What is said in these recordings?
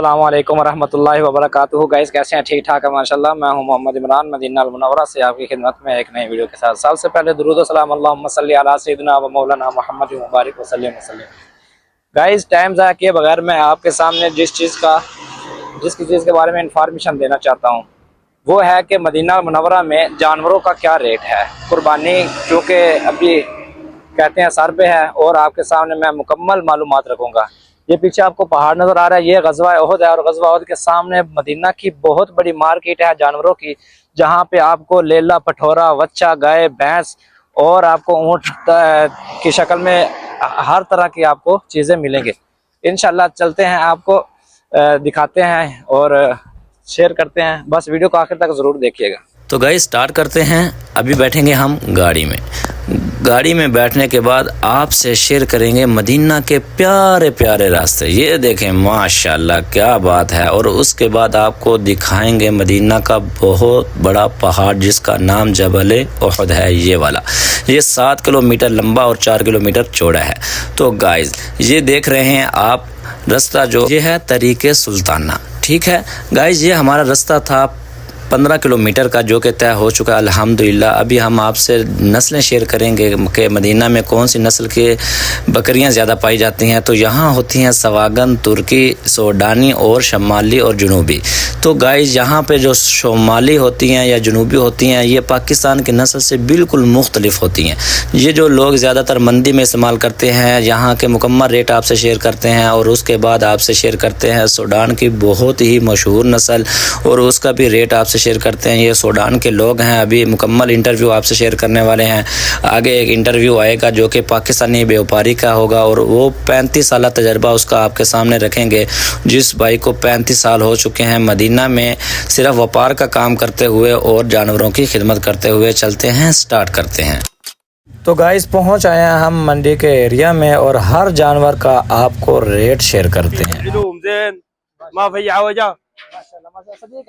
अस्सलाम वालेकुम वरहमतुल्लाहि वबरकातुहू। गाइस कैसे हैं? ठीक ठाक है माशाल्लाह। मैं हूं मोहम्मद इमरान, मदीना अल मुनव्वरा से आपकी खिदमत में एक नई वीडियो के साथ। सबसे पहले दुरूद व सलाम अल्लाहुम्मा सल्ली अला सय्यिदिना व मौलाना मुहम्मद व बारिक वसल्लम वसल्लम। गाइस टाइम ज़ाया किए बगैर मैं आपके सामने जिस चीज़ के बारे में इंफॉर्मेशन देना चाहता हूँ वो है कि मदीना अल मुनव्वरा में जानवरों का क्या रेट है। कुर्बानी क्योंकि अभी कहते हैं सर पे है और आपके सामने मैं मुकम्मल मालूमात रखूँगा। ये पीछे आपको पहाड़ नज़र आ रहा है, ये गज़वा उहद है और गज़वा उहद के सामने मदीना की बहुत बड़ी मार्केट है जानवरों की, जहाँ पे आपको लेला, पठोरा, वच्चा, गाय, भैंस और आपको ऊँट की शक्ल में हर तरह की आपको चीज़ें मिलेंगी। इंशाल्लाह चलते हैं, आपको दिखाते हैं और शेयर करते हैं। बस वीडियो को आखिर तक ज़रूर देखिएगा। तो गाइस स्टार्ट करते हैं। अभी बैठेंगे हम गाड़ी में। गाड़ी में बैठने के बाद आपसे शेयर करेंगे मदीना के प्यारे प्यारे रास्ते। ये देखें माशाल्लाह क्या बात है। और उसके बाद आपको दिखाएंगे मदीना का बहुत बड़ा पहाड़ जिसका नाम जबल उहद है। ये वाला, ये 7 किलोमीटर लंबा और 4 किलोमीटर चौड़ा है। तो गाइस ये देख रहे हैं आप रास्ता, जो ये है तरीके सुल्ताना। ठीक है गाइस, ये हमारा रास्ता था 15 किलोमीटर का, जो कि तय हो चुका है अल्हम्दुलिल्लाह। अभी हम आपसे नस्लें शेयर करेंगे कि मदीना में कौन सी नस्ल की बकरियां ज़्यादा पाई जाती हैं। तो यहाँ होती हैं सवागन, तुर्की, सोडानी और शमाली और जुनूबी। तो गाइस यहाँ पे जो शमाली होती हैं या जुनूबी होती हैं ये पाकिस्तान की नस्ल से बिल्कुल मुख्तलिफ होती हैं। ये जो लोग ज़्यादातर मंदी में इस्तेमाल करते हैं, यहाँ के मुकम्मल रेट आपसे शेयर करते हैं। और उसके बाद आपसे शेयर करते हैं सोडान की बहुत ही मशहूर नस्ल और उसका भी रेट आपसे शेयर करते हैं। ये सोडान के लोग हैं। अभी मुकम्मल इंटरव्यू आपसे शेयर करने वाले हैं। आगे एक इंटरव्यू आएगा जो कि पाकिस्तानी व्यापारी का होगा और वो 35 साल तजर्बा उसका आपके सामने रखेंगे। जिस भाई को 35 साल हो चुके हैं मदीना में सिर्फ व्यापार का काम करते हुए और जानवरों की खिदमत करते हुए। चलते हैं, स्टार्ट करते हैं। तो गाइस पहुंच आए हैं हम मंडी के एरिया में और हर जानवर का आपको रेट शेयर करते हैं।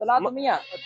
300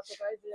तो गाइस ये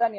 तनी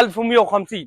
1150.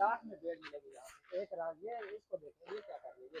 लाख में भेड़ मिलेगी यहाँ पे। एक राज ये इसको देखो ये क्या कर रही है।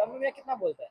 800 कितना बोलता है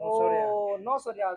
900 रियाल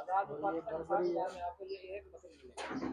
1000 में आपको ये एक बकरी मिलेगी।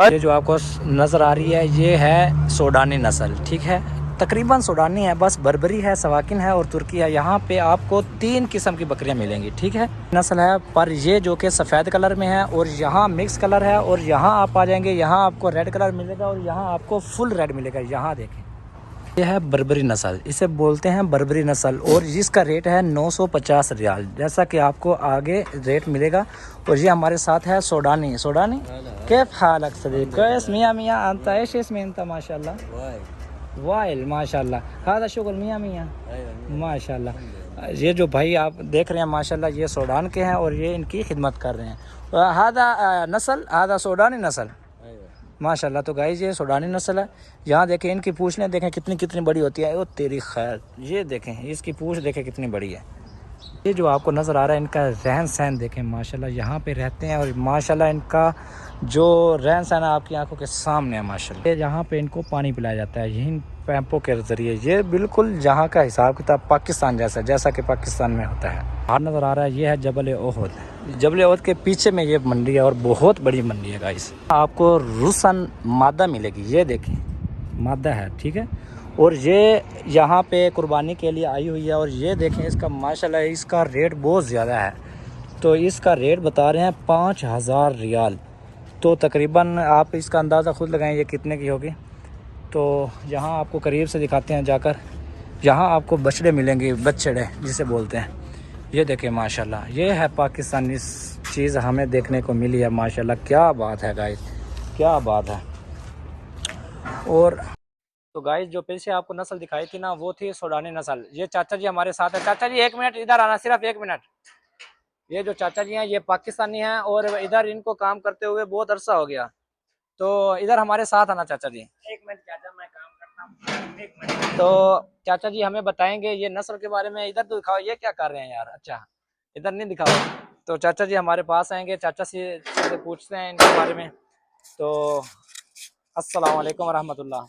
ये जो आपको नज़र आ रही है ये है सोडानी नस्ल। ठीक है तकरीबन सोडानी है, बस बर्बरी है, सवाकिन है और तुर्की है। यहाँ पे आपको 3 किस्म की बकरियाँ मिलेंगी। ठीक है नस्ल है, पर ये जो कि सफ़ेद कलर में है और यहाँ मिक्स कलर है और यहाँ आप आ जाएंगे यहाँ आपको रेड कलर मिलेगा और यहाँ आपको फुल रेड मिलेगा। यहाँ देखें ये है बर्बरी नस्ल, इसे बोलते हैं बर्बरी नस्ल और जिसका रेट है 950 रियाल, जैसा कि आपको आगे रेट मिलेगा। और ये हमारे साथ है सोडानी। सोडानी कैफ हालक सदीक कैस मियाँ मियाँ अंत ऐश इसमें इंत माशाल्लाह वाइल माशाल्लाह हादा शुक्र मियाँ मियाँ माशाल्लाह। ये जो भाई आप देख रहे हैं माशाल्लाह ये सोडान के हैं और ये इनकी खिदमत कर रहे हैं। हादा नस्ल हादा सोडानी नस्ल माशाल्लाह। तो गाइस ये सोडानी नस्ल है। यहाँ देखें इनकी पूँछें देखें कितनी कितनी बड़ी होती है। वो तेरी खैर ये देखें इसकी पूँछ देखें कितनी बड़ी है। ये जो आपको नज़र आ रहा है इनका रहन सहन देखें माशाल्लाह, यहाँ पे रहते हैं और माशाल्लाह इनका जो रहन सहन है आपकी आंखों के सामने है माशाल्लाह। ये यहाँ पे इनको पानी पिलाया जाता है यही पैंपों के ज़रिए। ये बिल्कुल यहाँ का हिसाब किताब पाकिस्तान जैसा कि पाकिस्तान में होता है। बाहर नज़र आ रहा है ये है जबल ओहद। जबल ओहद के पीछे में ये मंडी है और बहुत बड़ी मंडी है गाइस। आपको रुसन मादा मिलेगी, ये देखिए मादा है ठीक है। और ये यहाँ पे कुर्बानी के लिए आई हुई है और ये देखें इसका माशाल्लाह इसका रेट बहुत ज़्यादा है। तो इसका रेट बता रहे हैं 5000 रियाल। तो तकरीबन आप इसका अंदाज़ा ख़ुद लगाएं ये कितने की होगी। तो यहाँ आपको करीब से दिखाते हैं जाकर। यहाँ आपको बछड़े मिलेंगे, बछड़े जिसे बोलते हैं। ये देखें माशाल्लाह ये है पाकिस्तानी चीज़ हमें देखने को मिली है माशाल्लाह। क्या बात है गाइस, क्या बात है। और तो गाइस जो पीछे आपको नस्ल दिखाई थी ना वो थी सोडानी नस्ल। ये चाचा जी हमारे साथ है। चाचा जी 1 मिनट इधर आना, सिर्फ 1 मिनट। ये जो चाचा जी हैं ये पाकिस्तानी हैं और इधर इनको काम करते हुए बहुत अरसा हो गया। तो इधर हमारे साथ आना चाचा जी। 1 मिनट चाचा मैं काम करता हूँ 1 मिनट। तो चाचा जी हमें बताएंगे ये नस्ल के बारे में। इधर तो दिखाओ ये क्या कर रहे हैं यार। अच्छा इधर नहीं दिखाओ। तो चाचा जी हमारे पास आएंगे, चाचा से पूछते हैं इनके बारे में। तो अस्सलाम वालेकुम वरहमतुल्लाह।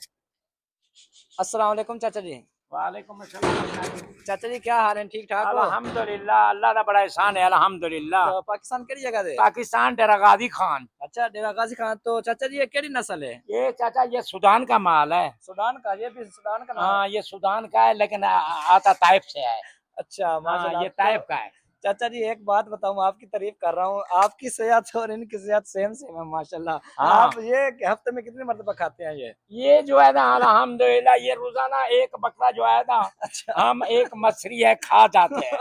अस्सलाम वालेकुम चाचा जी। वालेकुम अस्सलाम। चाचा जी क्या हाल है, ठीक ठाक हो? अल्हम्दुलिल्लाह अल्लाह का बड़ा एहसान है अल्हम्दुलिल्लाह। तो पाकिस्तान केड़ी जगह दे? पाकिस्तान डेरा गाजी खान। अच्छा डेरा गाजी खान। तो चाचा जी ये केड़ी नस्ल है? ये चाचा ये सूडान का माल है। सूडान का? ये भी सूडान का नाम? हाँ ये सूडान का है लेकिन आता ताइफ से है। अच्छा माशाल्लाह। ये ताइफ का है। चाचा जी एक बात बताऊं, आपकी तारीफ कर रहा हूँ, आपकी सेहत और इनकी सेहत सेम सेम है माशाल्लाह। हाँ। आप ये हफ्ते में कितनी मरतबा खाते हैं ये जो है ना अल्हम्दुलिल्लाह ये रोजाना एक बकरा जो है ना अच्छा हम एक मछली है खा जाते हैं।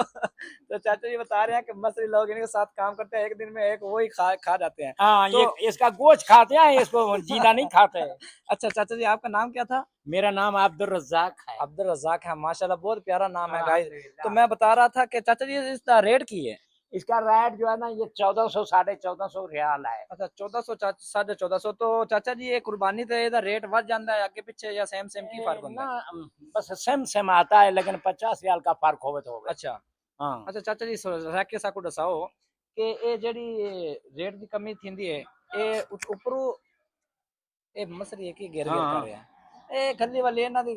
तो चाचा जी बता रहे हैं कि मछली लोग इनके साथ काम करते हैं, एक दिन में एक वो ही खा जाते हैं। हाँ तो, ये इसका गोश्त खाते हैं, इसको जीना नहीं खाते। अच्छा चाचा जी आपका नाम क्या था? मेरा नाम अब्दुल रज़ाक है। अब्दुल रज़ाक है माशाल्लाह, बहुत प्यारा नाम है गाइस। तो मैं बता रहा था कि चाचा जी इसका रेट की है? इसका रेट जो है ना ये 1400 1450 रियाल है। अच्छा 1400 1450। तो चाचा जी ये कुर्बानी तो इधर रेट बढ़ जाता है आगे पीछे या सेम सेम की फर्क होता है? बस सेम आता है लेकिन 50 रियाल का फर्क होवे तो होवे। अच्छा हाँ। अच्छा चाचा जी रखे साकू दसाओ कि ये जेडी रेट की कमी थींदी है ये उपरू ये मसली की घेर घेर कर रहे हैं ਇਹ ਖੱਲੀ ਵਾਲੀ ਇਹਨਾਂ ਦੀ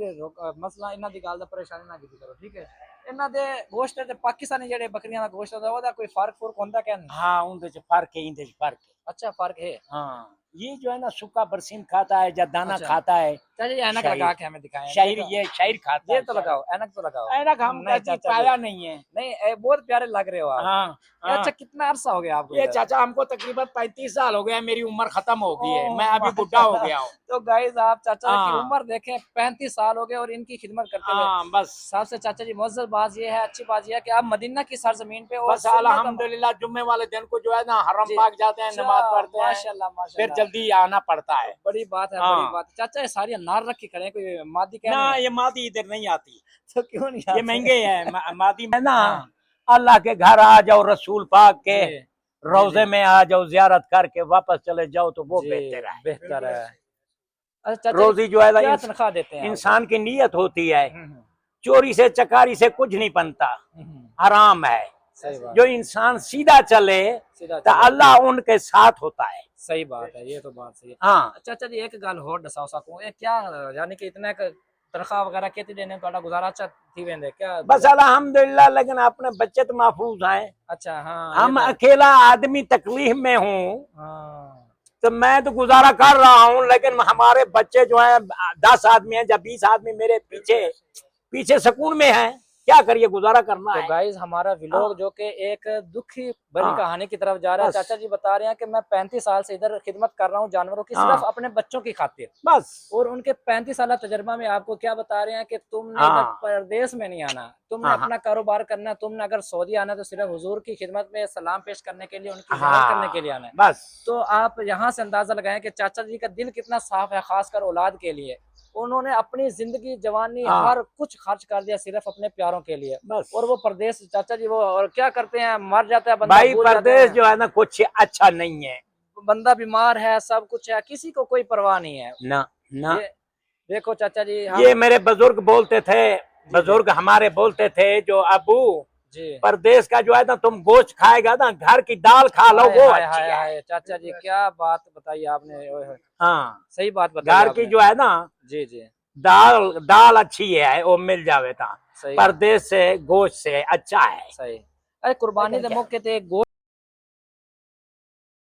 ਮਸਲਾ ਇਹਨਾਂ ਦੀ ਗੱਲ ਦਾ ਪਰੇਸ਼ਾਨੀ ਨਾ ਕੀਤੀ ਕਰੋ ਠੀਕ ਹੈ। ਇਹਨਾਂ ਦੇ ਗੋਸ਼ਤ ਤੇ ਪਾਕਿਸਤਾਨੀ ਜਿਹੜੇ ਬੱਕਰੀਆਂ ਦਾ ਗੋਸ਼ਤ ਹੁੰਦਾ ਉਹਦਾ ਕੋਈ ਫਰਕ ਹੁੰਦਾ ਕਿ ਨਹੀਂ? हाँ उनके फर्क है, इनके फर्क है। अच्छा फर्क है। हाँ ये जो है ना सूखा बरसीन खाता है या दाना अच्छा। खाता है। चलिए ऐनक लगा के हमें दिखाएं। शायर ये शायर खाता ये है। तो लगाओ ऐनक तो लगाओ। ऐनक हम नहीं चाचा पाया नहीं है। नहीं बहुत प्यारे लग रहे हो आप। हाँ अच्छा कितना अरसा हो गया आपको? ये चाचा हमको तकरीबन 35 साल हो गया, मेरी उम्र खत्म हो गई है, मैं अभी बुढ़ा हो गया हूँ। तो गाइस आप चाचा की हाँ। उम्र देखें 35 साल हो गए और इनकी खिदमत करते हुए। हाँ बस सबसे चाचा जी मुअज़्ज़ज़ बात ये है, अच्छी बात ये है कि आप मदीना की सरजमीन पे बस अल्हम्दुलिल्लाह जुम्मे वाले दिन को जो है ना हरम पाक जाते हैं, नमाज पढ़ते हैं, माशाल्लाह फिर माशाल्लाह जल्दी आना पड़ता है। बड़ी बात है हाँ। बड़ी बात। चाचा ये सारी अनार रखी खड़े हैं, कोई मादी क्या ना नहीं है? ये मादी इधर नहीं आती, तो क्यों नहीं ये आते? महंगे हैं मादी में ना। हाँ। अल्लाह के घर आ जाओ, रसूल पाक के जी, रोजे में आ जाओ, जियारत करके वापस चले जाओ तो वो जी, बेहतर है। बेहतर है। अच्छा चाचा रोजी जो है ना क्या तनख्वाह देते हैं इंसान की नीयत होती है। आप? चोरी से चकारी से कुछ नहीं बनता, हराम है। सही बात जो इंसान सीधा चले सीधा तो चलो। अल्लाह उनके साथ होता है। सही बात है, ये तो बात सही है। हाँ चाचा जी एक गल होर दसाओ सकूं ये क्या यानी कि इतना तनख्वाह वगैरह केती देने तो गुजारा अच्छा थी वेंदे क्या? बस अल्हम्दुलिल्लाह, लेकिन अपने बच्चे तो महफूज हैं। अच्छा हाँ हम ये अकेला आदमी तकलीफ में हूँ हाँ तो मैं तो गुजारा कर रहा हूँ, लेकिन हमारे बच्चे जो हैं 10 आदमी हैं या 20 आदमी मेरे पीछे पीछे सुकून में हैं, क्या करिए गुजारा करना तो है। गाइस हमारा व्लॉग जो कि एक दुखी बड़ी हाँ। कहानी की तरफ जा रहा है। बस। चाचा जी बता रहे हैं कि मैं 35 साल से इधर खिदमत कर रहा हूँ जानवरों की, हाँ। सिर्फ अपने बच्चों की खातिर। बस और उनके 35 साल तजर्बा में आपको क्या बता रहे हैं कि तुमने हाँ। इधर परदेश में नहीं आना, तुमने हाँ, अपना कारोबार करना, तुमने अगर सऊदी आना तो सिर्फ हुजूर की खिदमत में सलाम पेश करने के लिए, उनकी जियारत करने के लिए आना है। बस तो आप यहाँ से अंदाजा लगाएं कि चाचा जी का दिल कितना साफ है, खासकर औलाद के लिए। उन्होंने अपनी जिंदगी जवानी हाँ। हर कुछ खर्च कर दिया सिर्फ अपने प्यारों के लिए। बस और वो परदेश चाचा जी वो और क्या करते हैं, मर जाता है बंदा, भाई, भूल जाते परदेश हैं। जो है ना कुछ अच्छा नहीं है बंदा बीमार है, सब कुछ है, किसी को कोई परवाह नहीं है। ना ना। ये देखो चाचा जी, ये मेरे बुजुर्ग बोलते थे, बुजुर्ग हमारे बोलते थे जो अबू जी परदेश का जो है ना, तुम गोश्त खाएगा ना, घर की दाल खा लो, वो हाय अच्छी हाय है। हाय, चाचा जी क्या बात बताई आपने, ओए होए, हाँ, सही बात बताई घर आपने। की जो है ना जी जी दाल दाल अच्छी है, वो मिल जावे था। सही परदेश से गोश्त से अच्छा है। सही। अरे कुर्बानी के मौके ते